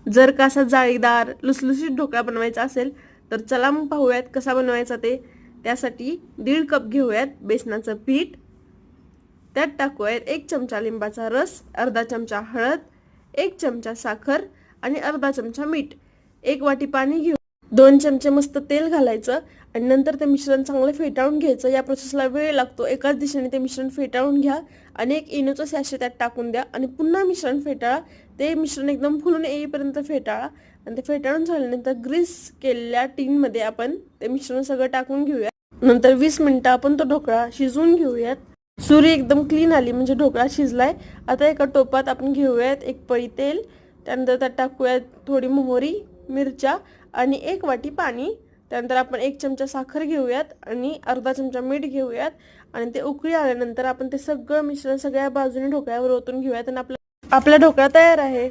जर का असा जाळीदार लुसलुशीत ढोकळा बनवायचा असेल तर चला मग पाहूयात कसा बनवायचा ते. त्यासाठी 1.5 कप घेऊयात बेसनाचं पीठ. त्यात टाकूयात 1 चमचा लिंबाचा रस, अर्धा चमचा हळद, 1 चमचा साखर आणि अर्धा चमचा मीठ. 1 वाटी पाणी घेऊ. 2 चमचे मस्त तेल घालायचं आणि नंतर ते मिश्रण चांगलं फेटाळून घ्यायचं. या प्रोसेसला वेळ लागतो. एकाच दिशेने ते मिश्रण फेटाळून घ्या आणि 1 इनोचं सॅशे त्यात टाकून द्या आणि पुन्हा मिश्रण फेटाळा. ते मिश्रण एकदम फुलून येईपर्यंत फेटाळा आणि ते फेटाळून झाल्यानंतर ग्रीस केलेल्या टीनमध्ये आपण ते मिश्रण सगळं टाकून घेऊया. नंतर 20 मिनिटं आपण तो ढोकळा शिजवून घेऊयात. सुरी एकदम क्लीन आली म्हणजे ढोकळा शिजलाय. आता एका टोपात आपण घेऊयात 1 पळी तेल. त्यानंतर त्यात टाकूयात थोडी मोहरी, मिरच्या आणि 1 वाटी पाणी. त्यानंतर आपण 1 चमचा साखर घेऊयात आणि अर्धा चमचा मीठ घेऊयात आणि ते उकळी आल्यानंतर आपण ते सगळं मिश्रण सगळ्या बाजूने ढोकळ्यावर ओतून घेऊयात आणि आपला ढोकळा तयार आहे.